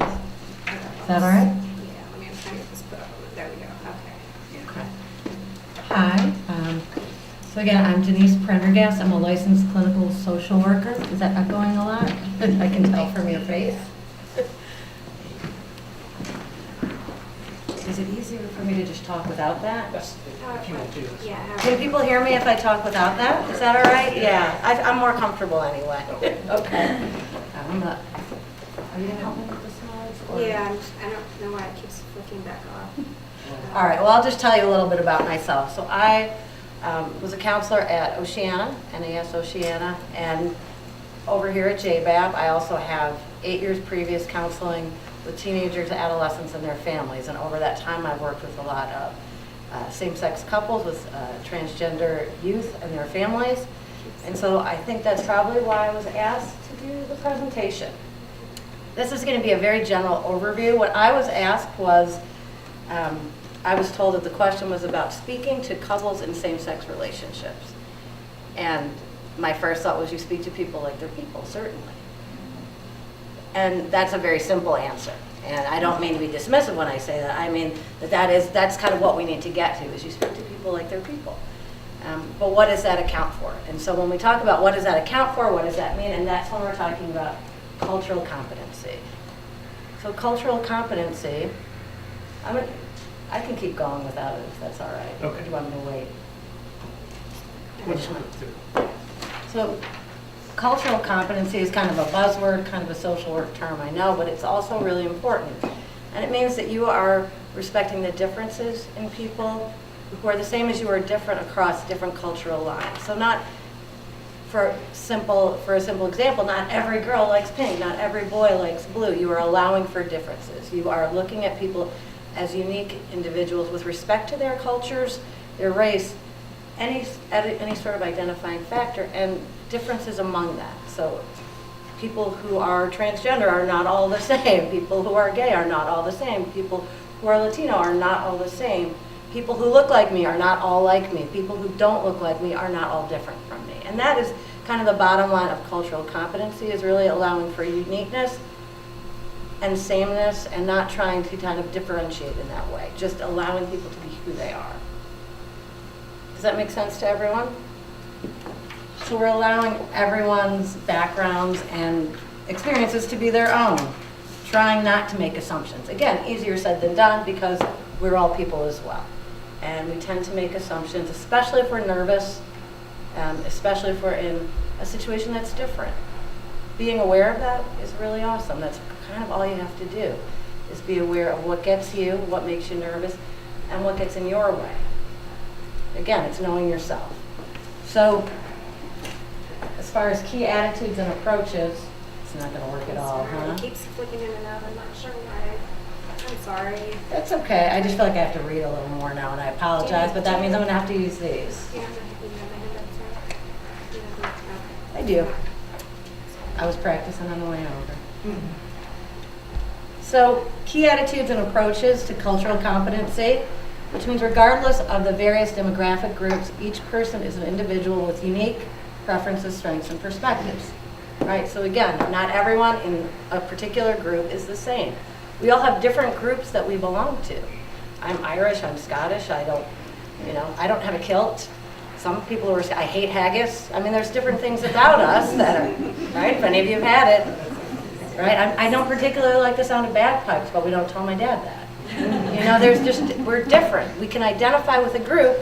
Is that all right? Yeah, let me try to get this put up. There we go. Okay. Okay. Hi. So again, I'm Denise Prendergast. I'm a licensed clinical social worker. Is that echoing a lot? I can tell from your face. Is it easier for me to just talk without that? Yes, if you will do this. Yeah. Can people hear me if I talk without that? Is that all right? Yeah, I'm more comfortable anyway. Okay. I'm not. Are you gonna help me with the slides? or- Yeah, I don't know why it keeps flicking back off. All right, well, I'll just tell you a little bit about myself. So I was a counselor at Oceana, NAS Oceana, and over here at JBAB, I also have 8 years previous counseling with teenagers, adolescents, and their families. And over that time, I've worked with a lot of same-sex couples, with transgender youth and their families. And so I think that's probably why I was asked to do the presentation. This is going to be a very general overview. What I was asked was, I was told that the question was about speaking to couples in same-sex relationships. And my first thought was, you speak to people like they're people, certainly. And that's a very simple answer. And I don't mean to be dismissive when I say that. I mean that's kind of what we need to get to, is you speak to people like they're people. But what does that account for? And so when we talk about what does that account for, what does that mean, and that's when we're talking about cultural competency. So cultural competency, I can keep going without it if that's all right. Okay. Or do you want me to wait? We'll just flip through. So cultural competency is kind of a buzzword, kind of a social work term, I know, but it's also really important. And it means that you are respecting the differences in people who are the same as you are different across different cultural lines. So not, for a simple example, not every girl likes pink, not every boy likes blue. You are allowing for differences. You are looking at people as unique individuals with respect to their cultures, their race, any sort of identifying factor, and differences among that. So people who are transgender are not all the same. People who are gay are not all the same. People who are Latino are not all the same. People who look like me are not all like me. People who don't look like me are not all different from me. And that is kind of the bottom line of cultural competency, is really allowing for uniqueness and sameness, and not trying to kind of differentiate in that way, just allowing people to be who they are. Does that make sense to everyone? So we're allowing everyone's backgrounds and experiences to be their own, trying not to make assumptions. Again, easier said than done, because we're all people as well. And we tend to make assumptions, especially if we're nervous, especially if we're in a situation that's different. Being aware of that is really awesome. That's kind of all you have to do, is be aware of what gets you, what makes you nervous, and what gets in your way. Again, it's knowing yourself. So as far as key attitudes and approaches, it's not going to work at all, Sorry, huh? it keeps flicking in and out. I'm not sure why. I'm sorry. That's okay. I just feel like I have to read a little more now, and I apologize, but that means I'm going to have to use these. Yeah, I'm not happy to have my hand up, sorry. Yeah, I do. I was practicing on the way over. So, key attitudes and approaches to cultural competency, which means regardless of the various demographic groups, each person is an individual with unique preferences, strengths, and perspectives. Right? So again, not everyone in a particular group is the same. We all have different groups that we belong to. I'm Irish, I'm Scottish, I don't have a kilt. Some people are, I hate haggis. I mean, there's different things about us that are, right? If any of you have had it, right? I don't particularly like the sound of bagpipes, but we don't tell my dad that. We're different. We can identify with a group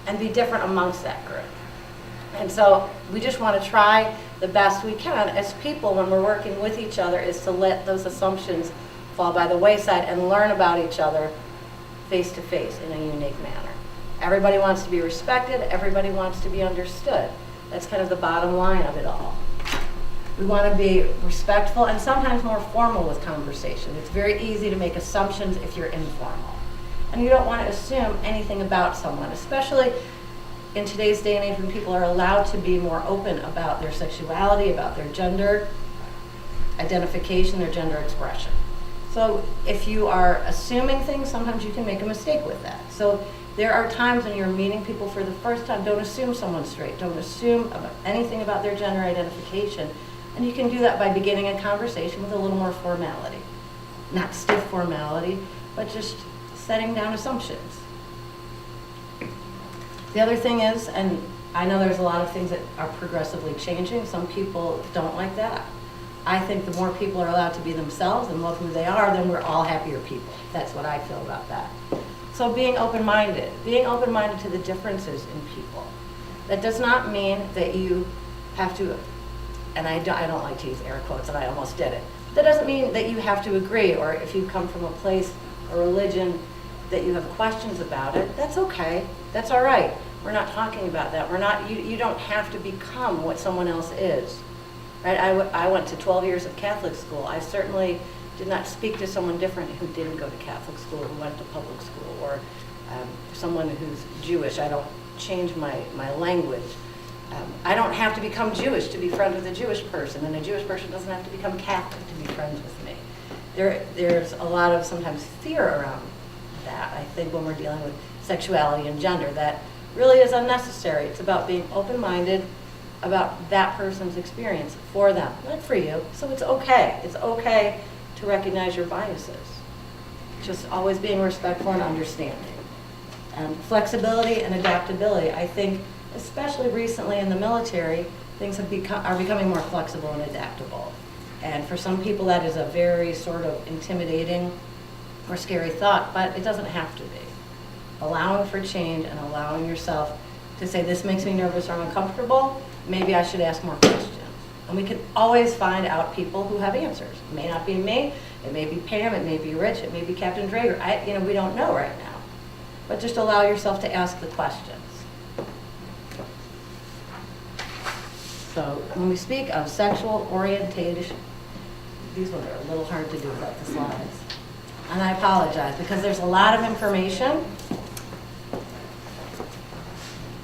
and be different amongst that group. And so we just want to try the best we can as people when we're working with each other, is to let those assumptions fall by the wayside and learn about each other face to face in a unique manner. Everybody wants to be respected. Everybody wants to be understood. That's kind of the bottom line of it all. We want to be respectful and sometimes more formal with conversation. It's very easy to make assumptions if you're informal. And you don't want to assume anything about someone, especially in today's day and age when people are allowed to be more open about their sexuality, about their gender identification, their gender expression. So if you are assuming things, sometimes you can make a mistake with that. So there are times when you're meeting people for the first time, don't assume someone's straight. Don't assume anything about their gender identification. And you can do that by beginning a conversation with a little more formality. not stiff formality, but just setting down assumptions. The other thing is, and I know there's a lot of things that are progressively changing. Some people don't like that. I think the more people are allowed to be themselves and love who they are, then we're all happier people. That's what I feel about that. So being open-minded to the differences in people. That does not mean that you have to, and I don't like to use air quotes, and I almost did it. That doesn't mean that you have to agree, or if you come from a place, a religion, that you have questions about it, that's okay. That's all right. We're not talking about that. We're not, you don't have to become what someone else is. Right? I went to 12 years of Catholic school. I certainly did not speak to someone different who didn't go to Catholic school, who went to public school, or someone who's Jewish. I don't change my language. I don't have to become Jewish to be friends with a Jewish person, and a Jewish person doesn't have to become Catholic to be friends with me. There's a lot of sometimes fear around that, I think, when we're dealing with sexuality and gender, that really is unnecessary. It's about being open-minded about that person's experience for them, not for you. So it's okay. It's okay to recognize your biases. Just always being respectful and understanding. And flexibility and adaptability. I think, especially recently in the military, things are becoming more flexible and adaptable. And for some people, that is a very sort of intimidating or scary thought, but it doesn't have to be. Allowing for change and allowing yourself to say, this makes me nervous or uncomfortable, maybe I should ask more questions. And we can always find out people who have answers. It may not be me, it may be Pam, it may be Rich, it may be Captain Drager. We don't know right now. But just allow yourself to ask the questions. So when we speak of sexual orientation, these ones are a little hard to do without the slides. And I apologize because there's a lot of information.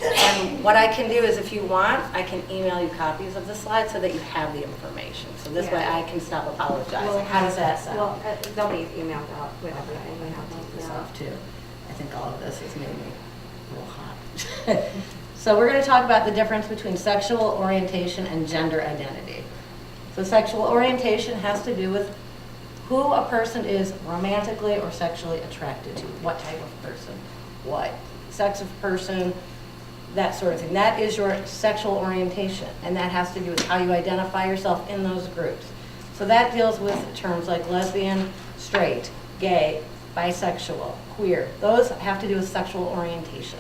And what I can do is, if you want, I can email you copies of the slides so that you have the information. So this way I can stop apologizing. How does that sound? Well, they'll be emailed out with everything we have. Take this off too. I think all of this has made me a little hot. So we're going to talk about the difference between sexual orientation and gender identity. So sexual orientation has to do with who a person is romantically or sexually attracted to, what type of person, what sex of person, that sort of thing. That is your sexual orientation, and that has to do with how you identify yourself in those groups. So that deals with terms like lesbian, straight, gay, bisexual, queer. Those have to do with sexual orientation.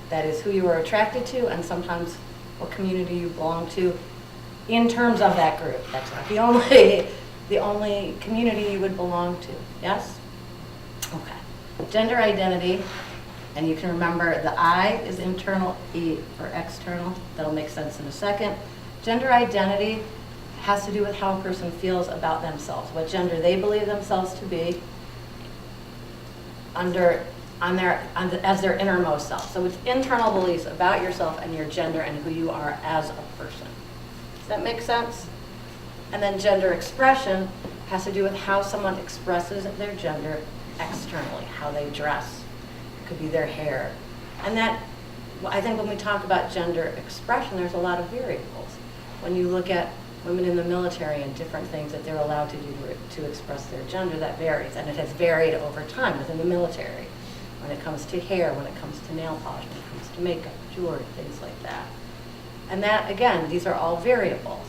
That is who you are attracted to and sometimes what community you belong to in terms of that group. That's not the only community you would belong to. Yes? Okay. Gender identity, and you can remember the I is internal, E for external. That'll make sense in a second. Gender identity has to do with how a person feels about themselves, what gender they believe themselves to be as their innermost self. So it's internal beliefs about yourself and your gender and who you are as a person. Does that make sense? And then gender expression has to do with how someone expresses their gender externally, how they dress. It could be their hair. And that, I think when we talk about gender expression, there's a lot of variables. When you look at women in the military and different things that they're allowed to do to express their gender, that varies. And it has varied over time within the military. When it comes to hair, when it comes to nail polish, when it comes to makeup, jewelry, things like that. And that, again, these are all variables.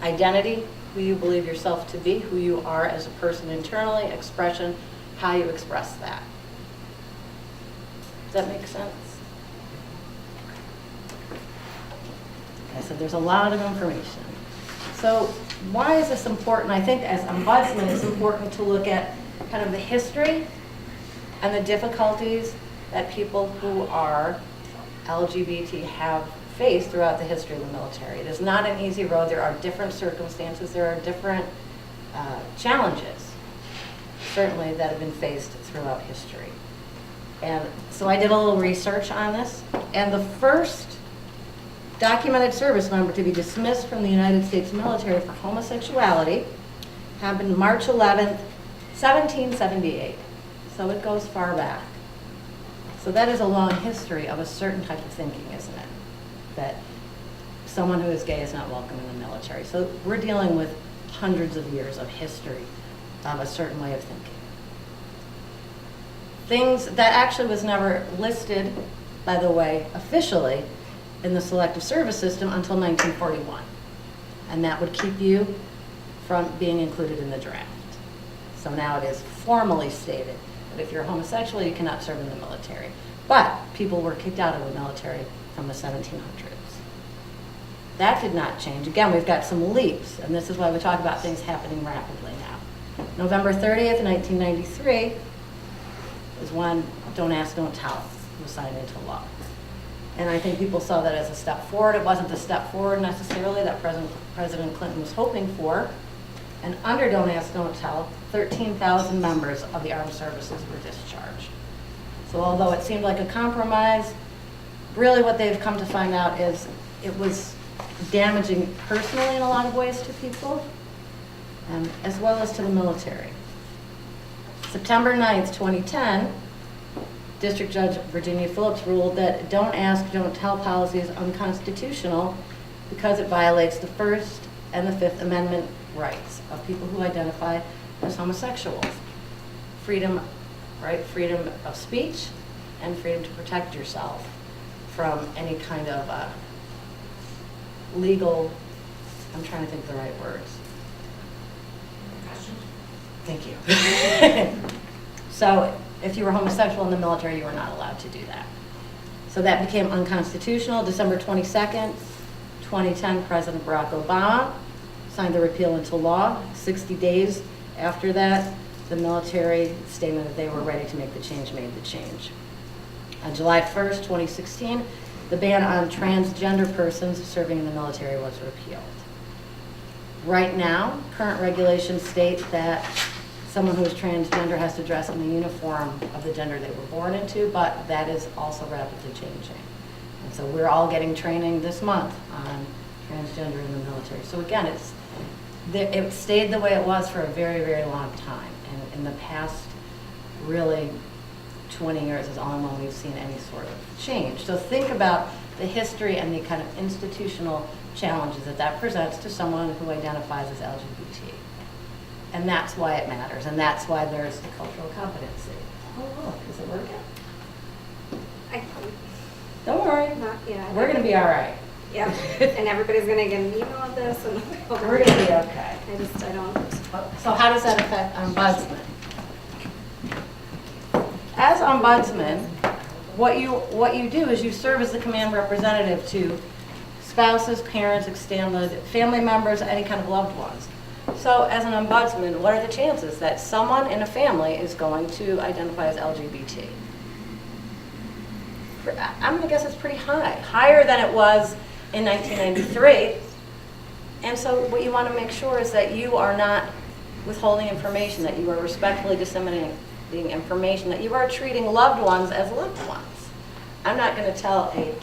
Identity, who you believe yourself to be, who you are as a person internally, expression, how you express that. Does that make sense? Okay, so there's a lot of information. So why is this important? I think as Ombudsman, it's important to look at kind of the history and the difficulties that people who are LGBT have faced throughout the history of the military. It is not an easy road. There are different circumstances. There are different challenges, certainly, that have been faced throughout history. And so I did a little research on this. And the first documented service member to be dismissed from the United States military for homosexuality happened March 11th, 1778. So it goes far back. So that is a long history of a certain type of thinking, isn't it? That someone who is gay is not welcome in the military. So we're dealing with hundreds of years of history of a certain way of thinking. Things that actually was never listed, by the way, officially in the selective service system until 1941. And that would keep you from being included in the draft. So now it is formally stated that if you're homosexual, you cannot serve in the military. But people were kicked out of the military from the 1700s. That did not change. Again, we've got some leaps, and this is why we talk about things happening rapidly now. November 30th, 1993 is when Don't Ask, Don't Tell was signed into law. And I think people saw that as a step forward. It wasn't the step forward necessarily that President Clinton was hoping for. And under Don't Ask, Don't Tell, 13,000 members of the armed services were discharged. So although it seemed like a compromise, really what they've come to find out is it was damaging personally in a lot of ways to people, as well as to the military. September 9th, 2010, District Judge Virginia Phillips ruled that Don't Ask, Don't Tell policy is unconstitutional because it violates the First and the Fifth Amendment rights of people who identify as homosexuals. Freedom, right? Freedom of speech and freedom to protect yourself from any kind of legal, I'm trying to think the right words. Thank you. So if you were homosexual in the military, you were not allowed to do that. So that became unconstitutional. December 22nd, 2010, President Barack Obama signed the repeal into law. 60 days after that, the military statement that they were ready to make the change made the change. On July 1st, 2016, the ban on transgender persons serving in the military was repealed. Right now, current regulations state that someone who is transgender has to dress in the uniform of the gender they were born into, but that is also rapidly changing. And so we're all getting training this month on transgender in the military. So again, it stayed the way it was for a very, very long time. And in the past, really, 20 years is only when we've seen any sort of change. So think about the history and the kind of institutional challenges that presents to someone who identifies as LGBT. And that's why it matters, and that's why there's the cultural competency. Oh, look, is it working? I Don't worry. not, yeah. We're going to be all right. Yeah, and everybody's gonna get an email of this, and We're going to be okay. I don't. So how does that affect ombudsman? As ombudsman, what you do is you serve as the command representative to spouses, parents, extended family members, any kind of loved ones. So as an ombudsman, what are the chances that someone in a family is going to identify as LGBT? I'm going to guess it's pretty high, higher than it was in 1993. And so what you want to make sure is that you are not withholding information, that you are respectfully disseminating information, that you are treating loved ones as loved ones. I'm not going to tell a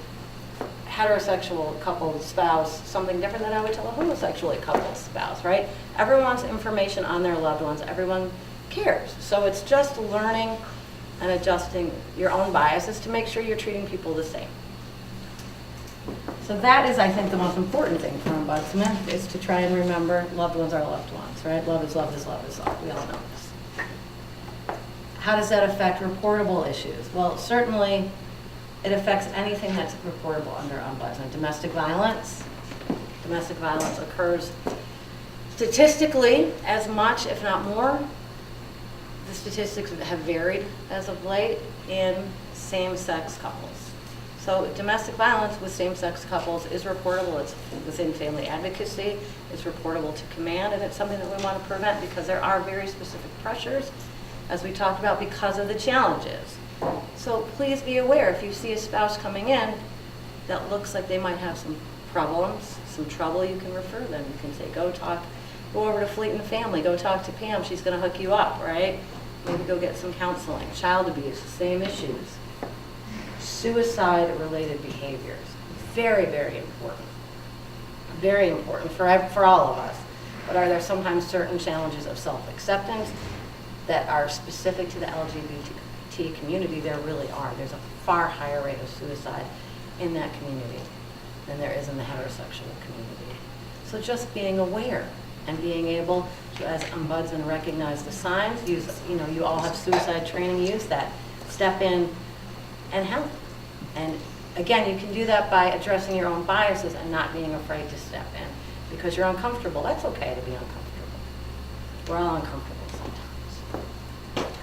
heterosexual couple's spouse something different than I would tell a homosexual couple's spouse, right? Everyone wants information on their loved ones. Everyone cares. So it's just learning and adjusting your own biases to make sure you're treating people the same. So that is, I think, the most important thing for ombudsman, is to try and remember loved ones are loved ones, right? Love is love is love is love. We all know this. How does that affect reportable issues? Well, certainly it affects anything that's reportable under ombudsman. Domestic violence. Domestic violence occurs statistically as much, if not more. The statistics have varied as of late in same-sex couples. So domestic violence with same-sex couples is reportable. It's within family advocacy. It's reportable to command, and it's something that we want to prevent because there are very specific pressures, as we talked about, because of the challenges. So please be aware, if you see a spouse coming in that looks like they might have some problems, some trouble, you can refer them. You can say, go over to Fleet and Family, go talk to Pam, she's going to hook you up, right? Maybe go get some counseling. Child abuse, same issues. Suicide-related behaviors, very, very important. Very important for all of us. But are there sometimes certain challenges of self-acceptance that are specific to the LGBT community? There really are. There's a far higher rate of suicide in that community than there is in the heterosexual community. So just being aware and being able to, as ombudsman, recognize the signs, use, you all have suicide training, use that. Step in and help. And again, you can do that by addressing your own biases and not being afraid to step in because you're uncomfortable. That's okay to be uncomfortable. We're all uncomfortable sometimes.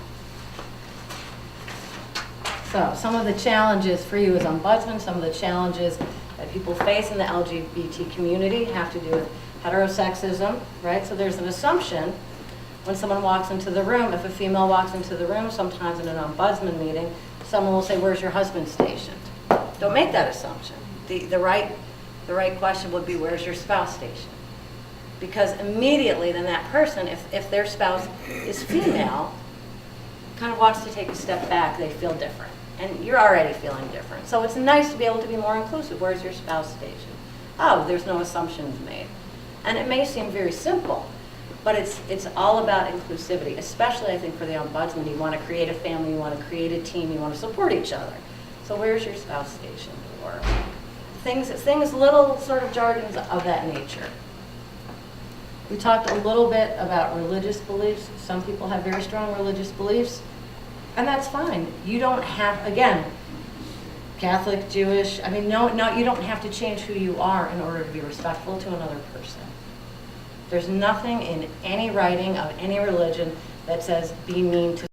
So some of the challenges for you as ombudsman, some of the challenges that people face in the LGBT community have to do with heterosexism, right? So there's an assumption when someone walks into the room, if a female walks into the room, sometimes in an ombudsman meeting, someone will say, where's your husband stationed? Don't make that assumption. The right question would be, where's your spouse stationed? Because immediately then that person, if their spouse is female, kind of wants to take a step back, they feel different. And you're already feeling different. So it's nice to be able to be more inclusive. Where's your spouse stationed? Oh, there's no assumptions made. And it may seem very simple, but it's all about inclusivity, especially I think for the ombudsman. You want to create a family, you want to create a team, you want to support each other. So where's your spouse stationed? Or things, little sort of jargons of that nature. We talked a little bit about religious beliefs. Some people have very strong religious beliefs, and that's fine. You don't have, again, Catholic, Jewish, I mean, no, you don't have to change who you are in order to be respectful to another person. There's nothing in any writing of any religion that says be mean to